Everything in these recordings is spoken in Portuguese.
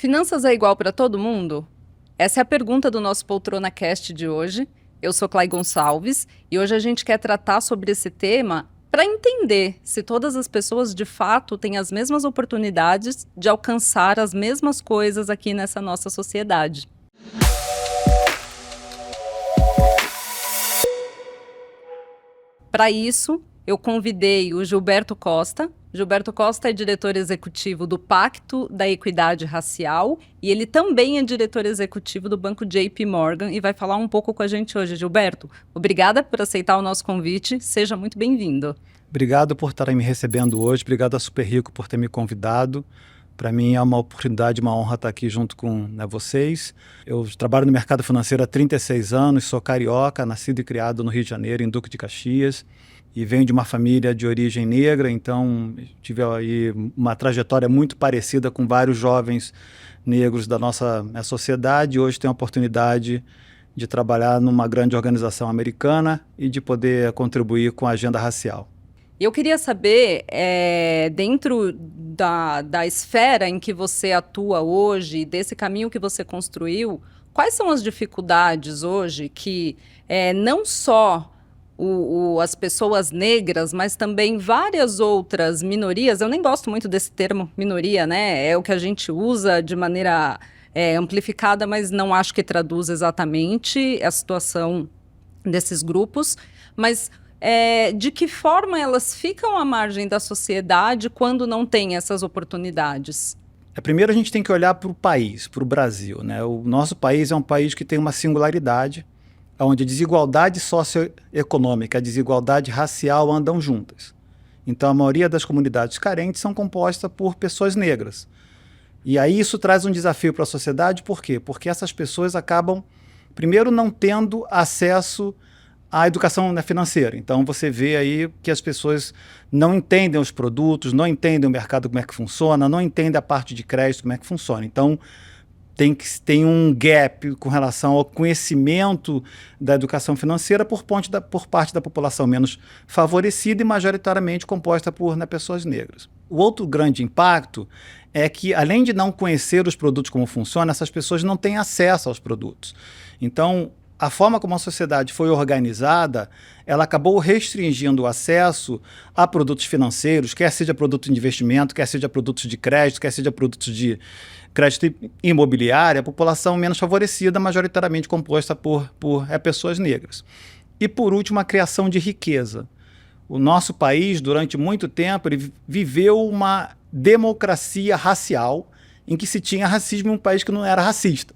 Finanças é igual para todo mundo? Essa é a pergunta do nosso Poltrona Cast de hoje. Eu sou Clay Gonçalves e hoje a gente quer tratar sobre esse tema para entender se todas as pessoas de fato têm as mesmas oportunidades de alcançar as mesmas coisas aqui nessa nossa sociedade. Para isso, eu convidei o Gilberto Costa. Gilberto Costa é diretor executivo do Pacto da Equidade Racial e ele também é diretor executivo do Banco JP Morgan e vai falar um pouco com a gente hoje. Gilberto, obrigada por aceitar o nosso convite, seja muito bem-vindo. Obrigado por estarem me recebendo hoje, obrigado a Super Rico por ter me convidado. Para mim é uma oportunidade, uma honra estar aqui junto com vocês. Eu trabalho no mercado financeiro há 36 anos, sou carioca, nascido e criado no Rio de Janeiro, em Duque de Caxias, e venho de uma família de origem negra, então tive aí uma trajetória muito parecida com vários jovens negros da nossa sociedade. Hoje tenho a oportunidade de trabalhar numa grande organização americana e de poder contribuir com a agenda racial. Eu queria saber, dentro da esfera em que você atua hoje, desse caminho que você construiu, quais são as dificuldades hoje que não só as pessoas negras, mas também várias outras minorias, eu nem gosto muito desse termo minoria, né? É o que a gente usa de maneira amplificada, mas não acho que traduz exatamente a situação desses grupos, mas de que forma elas ficam à margem da sociedade quando não têm essas oportunidades? Primeiro a gente tem que olhar para o país, para o Brasil, né? O nosso país é um país que tem uma singularidade, onde a desigualdade socioeconômica e a desigualdade racial andam juntas. Então a maioria das comunidades carentes são compostas por pessoas negras. E aí isso traz um desafio para a sociedade, por quê? Porque essas pessoas acabam, primeiro, não tendo acesso à educação financeira. Então você vê aí que as pessoas não entendem os produtos, não entendem o mercado como é que funciona, não entendem a parte de crédito como é que funciona. Então tem um gap com relação ao conhecimento da educação financeira por parte da população menos favorecida e majoritariamente composta por pessoas negras. O outro grande impacto é que, além de não conhecer os produtos como funcionam, essas pessoas não têm acesso aos produtos. Então, a forma como a sociedade foi organizada, ela acabou restringindo o acesso a produtos financeiros, quer seja produto de investimento, quer seja produtos de crédito, quer seja produtos de crédito imobiliário, a população menos favorecida, majoritariamente composta por pessoas negras. E, por último, a criação de riqueza. O nosso país, durante muito tempo, ele viveu uma democracia racial em que se tinha racismo em um país que não era racista.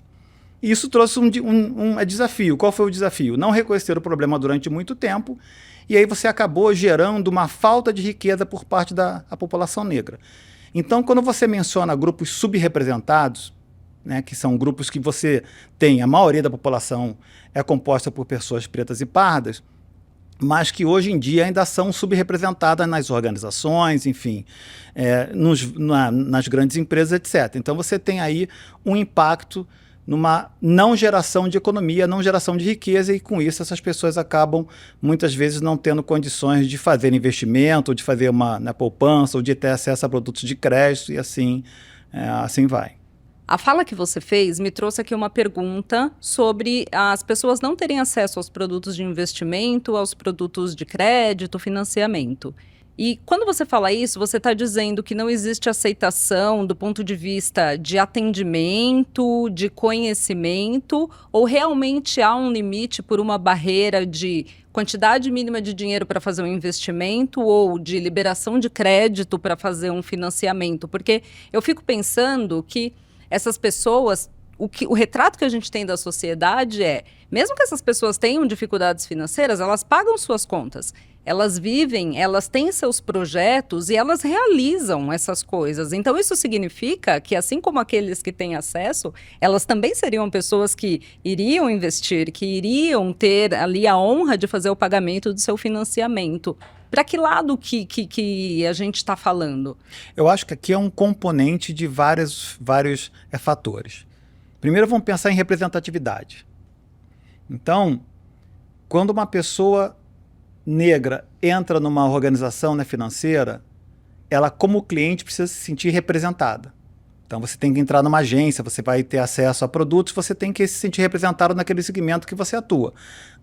Isso trouxe um desafio. Qual foi o desafio? Não reconhecer o problema durante muito tempo, e aí você acabou gerando uma falta de riqueza por parte da população negra. Então, quando você menciona grupos subrepresentados, né, que são grupos que você tem, a maioria da população é composta por pessoas pretas e pardas, mas que hoje em dia ainda são subrepresentadas nas organizações, enfim, nas grandes empresas, etc. Então você tem aí um impacto numa não geração de economia, não geração de riqueza, e com isso essas pessoas acabam muitas vezes não tendo condições de fazer investimento, ou de fazer uma poupança, ou de ter acesso a produtos de crédito, e assim vai. A fala que você fez me trouxe aqui uma pergunta sobre as pessoas não terem acesso aos produtos de investimento, aos produtos de crédito, financiamento. E quando você fala isso, você está dizendo que não existe aceitação do ponto de vista de atendimento, de conhecimento, ou realmente há um limite por uma barreira de quantidade mínima de dinheiro para fazer um investimento ou de liberação de crédito para fazer um financiamento? Porque eu fico pensando que essas pessoas, o retrato que a gente tem da sociedade mesmo que essas pessoas tenham dificuldades financeiras, elas pagam suas contas, elas vivem, elas têm seus projetos e elas realizam essas coisas. Então isso significa que, assim como aqueles que têm acesso, elas também seriam pessoas que iriam investir, que iriam ter ali a honra de fazer o pagamento do seu financiamento. Para que lado que a gente está falando? Eu acho que aqui é um componente de vários fatores. Primeiro, vamos pensar em representatividade. Então, quando uma pessoa negra entra numa organização financeira, ela, como cliente, precisa se sentir representada. Então você tem que entrar numa agência, você vai ter acesso a produtos, você tem que se sentir representado naquele segmento que você atua.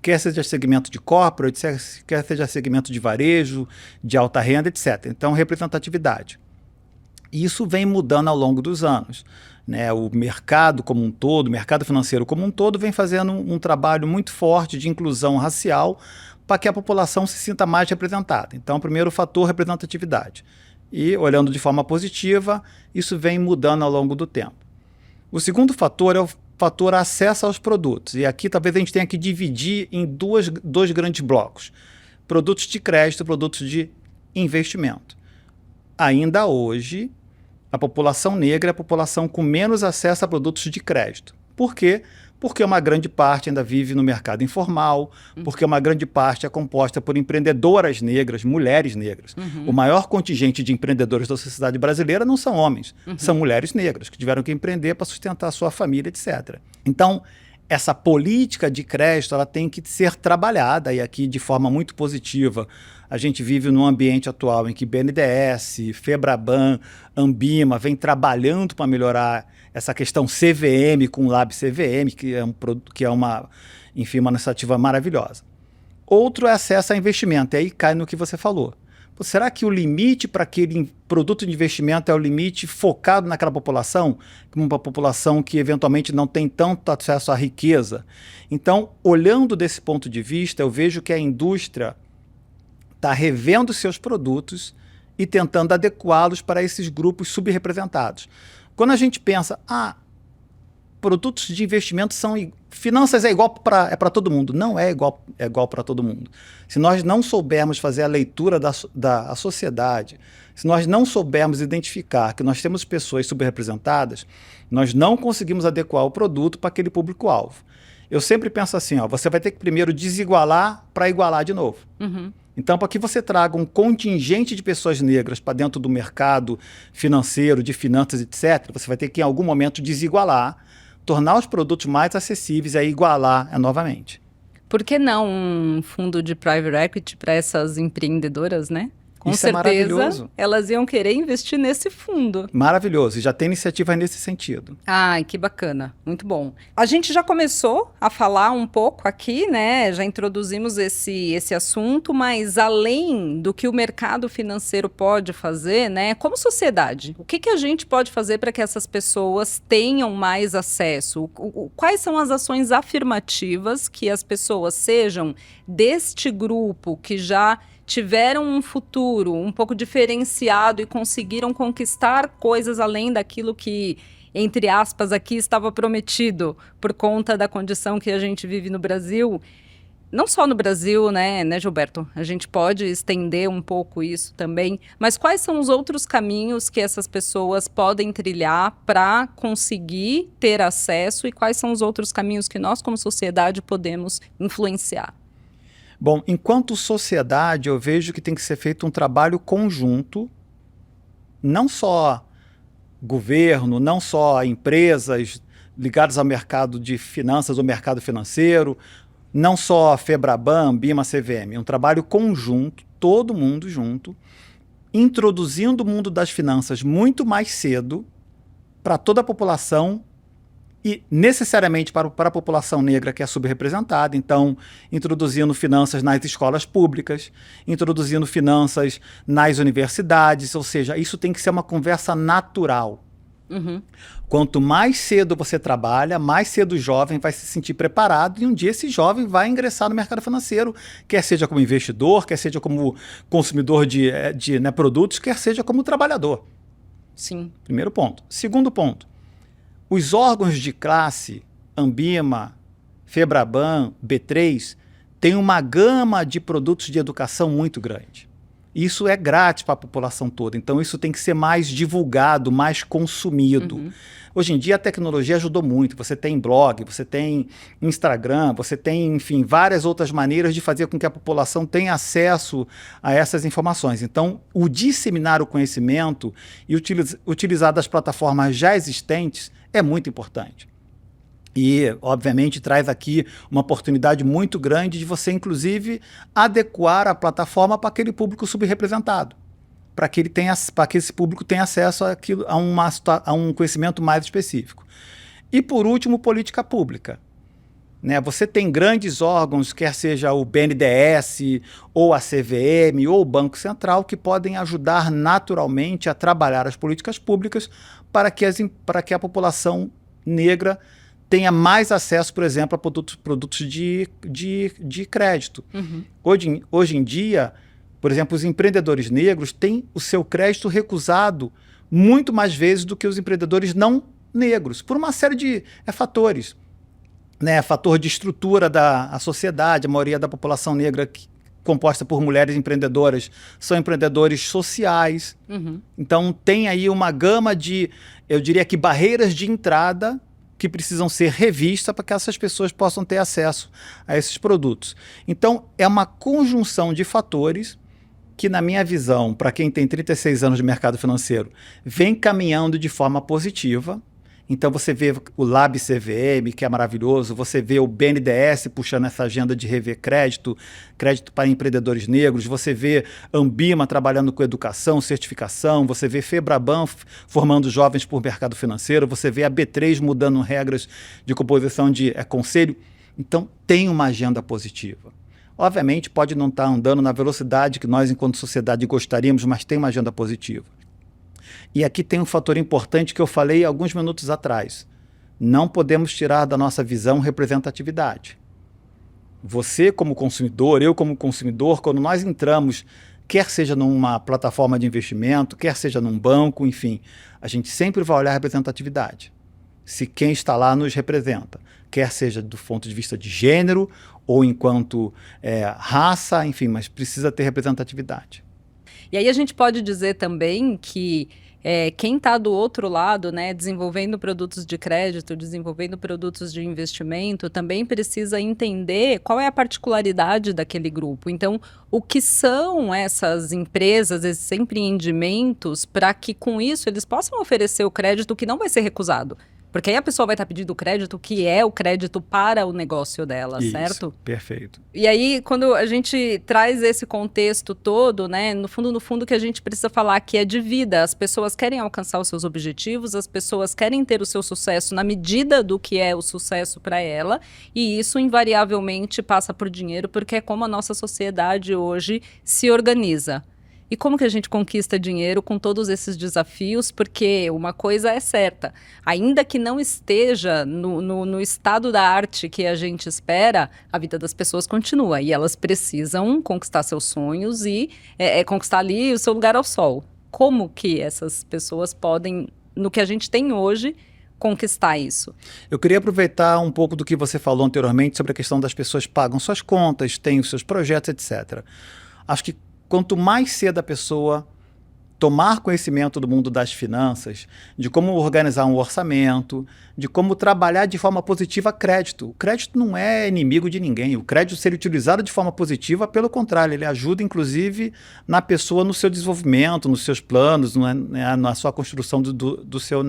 Quer seja segmento de corporate, quer seja segmento de varejo, de alta renda, etc. Então, representatividade. E isso vem mudando ao longo dos anos, né? O mercado como um todo, o mercado financeiro como um todo, vem fazendo um trabalho muito forte de inclusão racial para que a população se sinta mais representada. Então, o primeiro fator, representatividade. E, olhando de forma positiva, isso vem mudando ao longo do tempo. O segundo fator é o fator acesso aos produtos. E aqui talvez a gente tenha que dividir em dois grandes blocos. Produtos de crédito, produtos de investimento. Ainda hoje, a população negra é a população com menos acesso a produtos de crédito. Por quê? Porque uma grande parte ainda vive no mercado informal, porque uma grande parte é composta por empreendedoras negras, mulheres negras. O maior contingente de empreendedores da sociedade brasileira não são homens, são mulheres negras, que tiveram que empreender para sustentar a sua família, etc. Então, essa política de crédito ela tem que ser trabalhada, e aqui de forma muito positiva. A gente vive num ambiente atual em que BNDES, Febraban, Ambima vem trabalhando para melhorar essa questão CVM com o Lab CVM, que é uma iniciativa maravilhosa. Outro é acesso a investimento, e aí cai no que você falou. Pô, será que o limite para aquele produto de investimento é o limite focado naquela população? Uma população que eventualmente não tem tanto acesso à riqueza? Então, olhando desse ponto de vista, eu vejo que a indústria está revendo seus produtos e tentando adequá-los para esses grupos subrepresentados. Quando a gente pensa, produtos de investimento finanças é igual para todo mundo. Não é igual para todo mundo. Se nós não soubermos fazer a leitura da sociedade, se nós não soubermos identificar que nós temos pessoas subrepresentadas, nós não conseguimos adequar o produto para aquele público-alvo. Eu sempre penso assim, você vai ter que primeiro desigualar para igualar de novo. Então, para que você traga um contingente de pessoas negras para dentro do mercado financeiro, de finanças, etc., você vai ter que, em algum momento, desigualar, tornar os produtos mais acessíveis e aí igualar novamente. Por que não um fundo de private equity para essas empreendedoras, né? Com Isso certeza, é maravilhoso. Elas iam querer investir nesse fundo. Maravilhoso. E já tem iniciativas nesse sentido. Ai, que bacana. Muito bom. A gente já começou a falar um pouco aqui, né? Já introduzimos esse assunto, mas além do que o mercado financeiro pode fazer, né? Como sociedade, o que a gente pode fazer para que essas pessoas tenham mais acesso? Quais são as ações afirmativas que as pessoas sejam deste grupo que já tiveram um futuro um pouco diferenciado e conseguiram conquistar coisas além daquilo que, entre aspas, aqui estava prometido por conta da condição que a gente vive no Brasil. Não só no Brasil, né, Gilberto? A gente pode estender um pouco isso também. Mas quais são os outros caminhos que essas pessoas podem trilhar para conseguir ter acesso e quais são os outros caminhos que nós, como sociedade, podemos influenciar? Bom, enquanto sociedade, eu vejo que tem que ser feito um trabalho conjunto, não só governo, não só empresas ligadas ao mercado de finanças ou mercado financeiro, não só Febraban, Ambima, CVM, um trabalho conjunto, todo mundo junto, introduzindo o mundo das finanças muito mais cedo para toda a população e necessariamente para a população negra que é subrepresentada. Então, introduzindo finanças nas escolas públicas, introduzindo finanças nas universidades, ou seja, isso tem que ser uma conversa natural. Quanto mais cedo você trabalha, mais cedo o jovem vai se sentir preparado e um dia esse jovem vai ingressar no mercado financeiro, quer seja como investidor, quer seja como consumidor de produtos, quer seja como trabalhador. Sim. Primeiro ponto. Segundo ponto. Os órgãos de classe, Ambima, Febraban, B3, têm uma gama de produtos de educação muito grande. Isso é grátis para a população toda, então isso tem que ser mais divulgado, mais consumido. Hoje em dia a tecnologia ajudou muito, você tem blog, você tem Instagram, você tem, enfim, várias outras maneiras de fazer com que a população tenha acesso a essas informações. Então, o disseminar o conhecimento e utilizar das plataformas já existentes é muito importante. E, obviamente, traz aqui uma oportunidade muito grande de você, inclusive, adequar a plataforma para aquele público subrepresentado. para que esse público tenha acesso a um conhecimento mais específico. E, por último, política pública. Né? Você tem grandes órgãos, quer seja o BNDES, ou a CVM, ou o Banco Central, que podem ajudar naturalmente a trabalhar as políticas públicas para que a população negra tenha mais acesso, por exemplo, a produtos de crédito. Uhum. Hoje em dia, por exemplo, os empreendedores negros têm o seu crédito recusado muito mais vezes do que os empreendedores não negros, por uma série de fatores. Né, fator de estrutura da sociedade, a maioria da população negra composta por mulheres empreendedoras são empreendedores sociais. Uhum. Então tem aí uma gama de, eu diria que barreiras de entrada que precisam ser revistas para que essas pessoas possam ter acesso a esses produtos. Então é uma conjunção de fatores que, na minha visão, para quem tem 36 anos de mercado financeiro, vem caminhando de forma positiva. Então você vê o Lab CVM, que é maravilhoso, você vê o BNDES puxando essa agenda de rever crédito para empreendedores negros, você vê Ambima trabalhando com educação, certificação, você vê Febraban formando jovens por mercado financeiro, você vê a B3 mudando regras de composição de conselho. Então tem uma agenda positiva. Obviamente pode não estar andando na velocidade que nós, enquanto sociedade, gostaríamos, mas tem uma agenda positiva. E aqui tem um fator importante que eu falei alguns minutos atrás. Não podemos tirar da nossa visão representatividade. Você como consumidor, eu como consumidor, quando nós entramos, quer seja numa plataforma de investimento, quer seja num banco, enfim, a gente sempre vai olhar a representatividade. Se quem está lá nos representa, quer seja do ponto de vista de gênero ou enquanto raça, enfim, mas precisa ter representatividade. E aí a gente pode dizer também que quem está do outro lado, né, desenvolvendo produtos de crédito, desenvolvendo produtos de investimento, também precisa entender qual é a particularidade daquele grupo. Então, o que são essas empresas, esses empreendimentos, para que com isso eles possam oferecer o crédito que não vai ser recusado. Porque aí a pessoa vai estar pedindo crédito que é o crédito para o negócio dela, isso, certo? Perfeito. E aí, quando a gente traz esse contexto todo, né, no fundo, que a gente precisa falar que é de vida. As pessoas querem alcançar os seus objetivos, as pessoas querem ter o seu sucesso na medida do que é o sucesso para ela, e isso invariavelmente passa por dinheiro, porque é como a nossa sociedade hoje se organiza. E como que a gente conquista dinheiro com todos esses desafios? Porque uma coisa é certa, ainda que não esteja no estado da arte que a gente espera, a vida das pessoas continua e elas precisam conquistar seus sonhos e conquistar ali o seu lugar ao sol. Como que essas pessoas podem, no que a gente tem hoje, conquistar isso? Eu queria aproveitar um pouco do que você falou anteriormente sobre a questão das pessoas pagam suas contas, têm os seus projetos, etc. Acho que quanto mais cedo a pessoa tomar conhecimento do mundo das finanças, de como organizar um orçamento, de como trabalhar de forma positiva crédito. O crédito não é inimigo de ninguém. O crédito ser utilizado de forma positiva, pelo contrário, ele ajuda inclusive na pessoa no seu desenvolvimento, nos seus planos, na sua construção do seu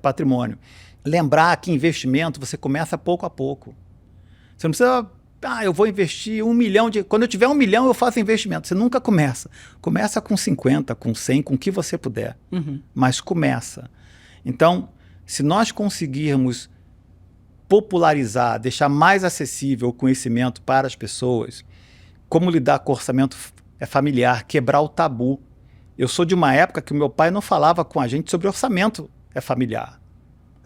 patrimônio. Lembrar que investimento você começa pouco a pouco. Você não precisa... eu vou investir 1 milhão Quando eu tiver 1 milhão, eu faço investimento. Você nunca começa. Começa com 50, com 100, com o que você puder. Uhum. Mas começa. Então, se nós conseguirmos popularizar, deixar mais acessível o conhecimento para as pessoas, como lidar com o orçamento familiar, quebrar o tabu. Eu sou de uma época que o meu pai não falava com a gente sobre orçamento familiar.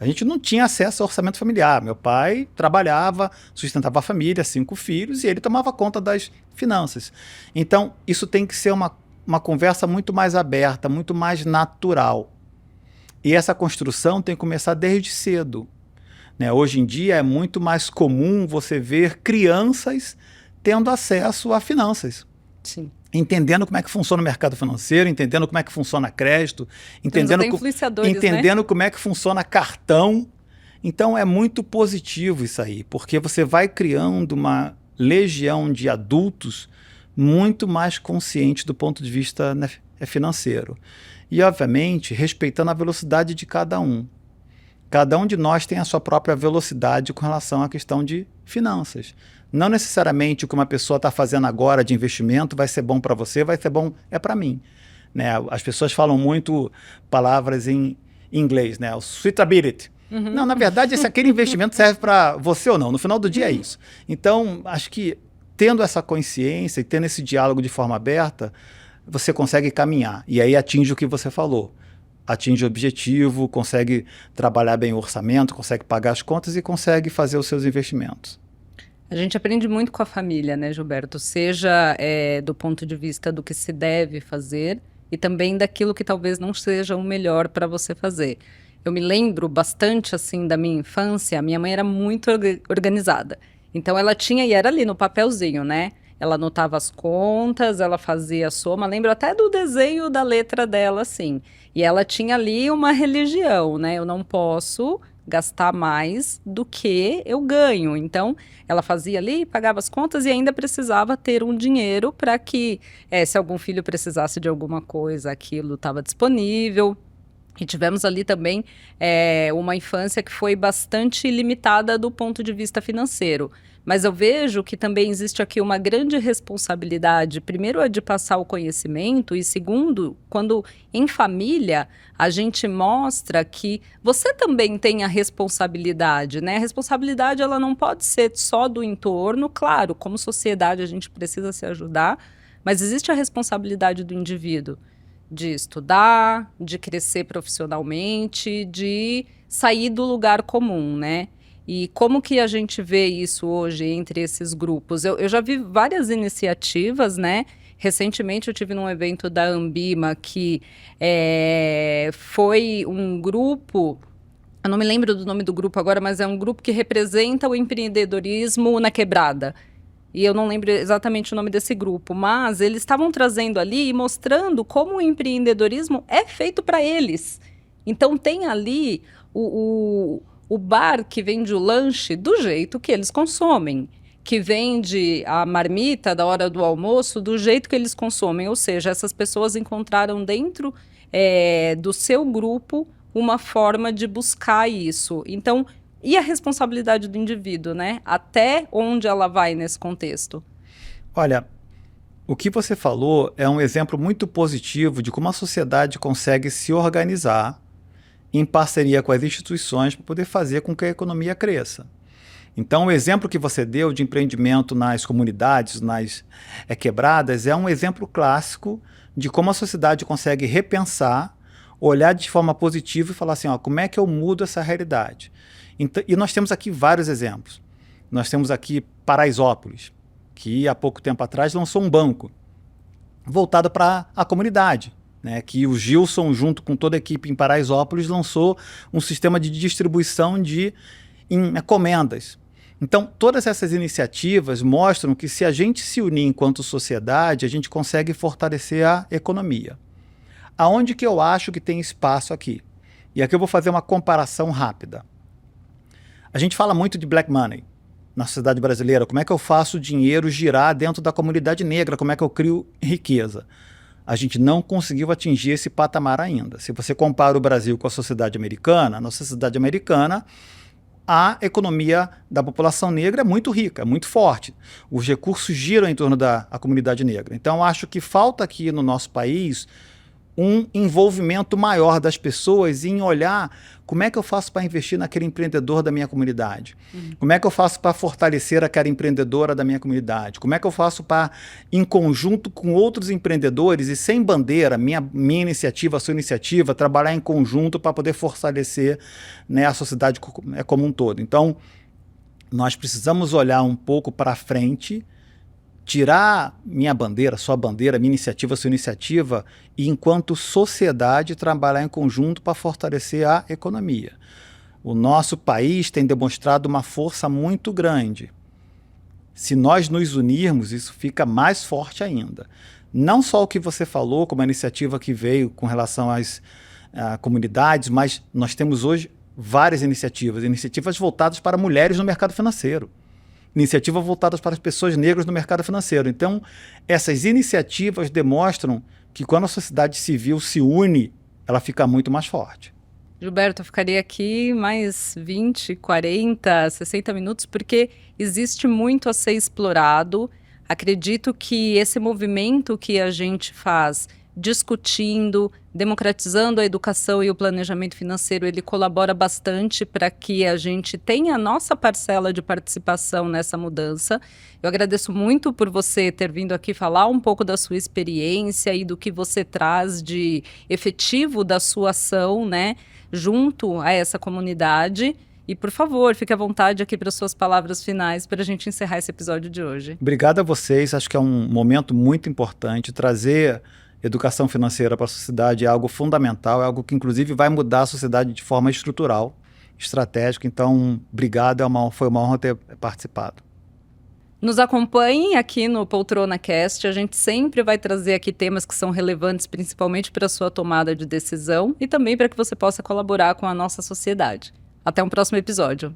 A gente não tinha acesso ao orçamento familiar. Meu pai trabalhava, sustentava a família, 5 filhos, e ele tomava conta das finanças. Então, isso tem que ser uma conversa muito mais aberta, muito mais natural. E essa construção tem que começar desde cedo. Né? Hoje em dia é muito mais comum você ver crianças tendo acesso a finanças. Sim. Entendendo como é que funciona o mercado financeiro, entendendo como é que funciona crédito, entendendo como é que funciona cartão. Então é muito positivo isso aí, porque você vai criando uma legião de adultos muito mais conscientes do ponto de vista financeiro. E, obviamente, respeitando a velocidade de cada um. Cada um de nós tem a sua própria velocidade com relação à questão de finanças. Não necessariamente o que uma pessoa está fazendo agora de investimento vai ser bom para você, vai ser bom para mim. né? As pessoas falam muito palavras em inglês, né? O suitability. Não, na verdade, se aquele investimento serve para você ou não. No final do dia é isso. Então, acho que tendo essa consciência e tendo esse diálogo de forma aberta, você consegue caminhar. E aí atinge o que você falou. Atinge o objetivo, consegue trabalhar bem o orçamento, consegue pagar as contas e consegue fazer os seus investimentos. A gente aprende muito com a família, né, Gilberto? Seja do ponto de vista do que se deve fazer e também daquilo que talvez não seja o melhor para você fazer. Eu me lembro bastante, assim, da minha infância. Minha mãe era muito organizada. Então, ela tinha, e era ali no papelzinho, né? Ela anotava as contas, ela fazia a soma. Lembro até do desenho da letra dela, assim. E ela tinha ali uma religião, né? Eu não posso gastar mais do que eu ganho. Então, ela fazia ali, pagava as contas e ainda precisava ter um dinheiro para que, se algum filho precisasse de alguma coisa, aquilo estava disponível. E tivemos ali também uma infância que foi bastante limitada do ponto de vista financeiro. Mas eu vejo que também existe aqui uma grande responsabilidade. Primeiro é de passar o conhecimento e segundo, quando em família a gente mostra que você também tem a responsabilidade, né? A responsabilidade ela não pode ser só do entorno. Claro, como sociedade a gente precisa se ajudar, mas existe a responsabilidade do indivíduo. De estudar, de crescer profissionalmente, de sair do lugar comum, né? E como que a gente vê isso hoje entre esses grupos? Eu já vi várias iniciativas, né? Recentemente eu tive num evento da Ambima que foi um grupo, eu não me lembro do nome do grupo agora, mas é um grupo que representa o empreendedorismo na quebrada. E eu não lembro exatamente o nome desse grupo, mas eles estavam trazendo ali e mostrando como o empreendedorismo é feito para eles. Então tem ali o bar que vende o lanche do jeito que eles consomem, que vende a marmita da hora do almoço do jeito que eles consomem. Ou seja, essas pessoas encontraram dentro do seu grupo uma forma de buscar isso. Então, e a responsabilidade do indivíduo, né? Até onde ela vai nesse contexto? Olha, o que você falou é um exemplo muito positivo de como a sociedade consegue se organizar em parceria com as instituições para poder fazer com que a economia cresça. Então, o exemplo que você deu de empreendimento nas comunidades, nas quebradas, é um exemplo clássico de como a sociedade consegue repensar, olhar de forma positiva e falar assim, ó, como é que eu mudo essa realidade? Então, e nós temos aqui vários exemplos. Nós temos aqui Paraisópolis, que há pouco tempo atrás lançou um banco voltado para a comunidade, né, que o Gilson, junto com toda a equipe em Paraisópolis, lançou um sistema de distribuição de encomendas. Então, todas essas iniciativas mostram que se a gente se unir enquanto sociedade, a gente consegue fortalecer a economia. Aonde que eu acho que tem espaço aqui? E aqui eu vou fazer uma comparação rápida. A gente fala muito de black money na sociedade brasileira. Como é que eu faço o dinheiro girar dentro da comunidade negra? Como é que eu crio riqueza? A gente não conseguiu atingir esse patamar ainda. Se você compara o Brasil com a sociedade americana, na sociedade americana, a economia da população negra é muito rica, muito forte. Os recursos giram em torno da comunidade negra. Então, acho que falta aqui no nosso país um envolvimento maior das pessoas em olhar como é que eu faço para investir naquele empreendedor da minha comunidade, como é que eu faço para fortalecer aquela empreendedora da minha comunidade, como é que eu faço para, em conjunto com outros empreendedores e sem bandeira, minha iniciativa, a sua iniciativa, trabalhar em conjunto para poder fortalecer, né, a sociedade como um todo. Então, nós precisamos olhar um pouco para frente, tirar minha bandeira, sua bandeira, minha iniciativa, sua iniciativa, e enquanto sociedade trabalhar em conjunto para fortalecer a economia. O nosso país tem demonstrado uma força muito grande. Se nós nos unirmos, isso fica mais forte ainda. Não só o que você falou, como a iniciativa que veio com relação às comunidades, mas nós temos hoje várias iniciativas voltadas para mulheres no mercado financeiro. Iniciativas voltadas para as pessoas negras no mercado financeiro. Então, essas iniciativas demonstram que quando a sociedade civil se une, ela fica muito mais forte. Gilberto, eu ficaria aqui mais 20, 40, 60 minutos, porque existe muito a ser explorado. Acredito que esse movimento que a gente faz discutindo, democratizando a educação e o planejamento financeiro, ele colabora bastante para que a gente tenha a nossa parcela de participação nessa mudança. Eu agradeço muito por você ter vindo aqui falar um pouco da sua experiência e do que você traz de efetivo da sua ação, né, junto a essa comunidade. E, por favor, fique à vontade aqui para suas palavras finais para a gente encerrar esse episódio de hoje. Obrigado a vocês, acho que é um momento muito importante. Trazer educação financeira para a sociedade é algo fundamental, é algo que inclusive vai mudar a sociedade de forma estrutural, estratégica. Então, obrigado, foi uma honra ter participado. Nos acompanhem aqui no Poltrona Cast, a gente sempre vai trazer aqui temas que são relevantes principalmente para a sua tomada de decisão e também para que você possa colaborar com a nossa sociedade. Até um próximo episódio.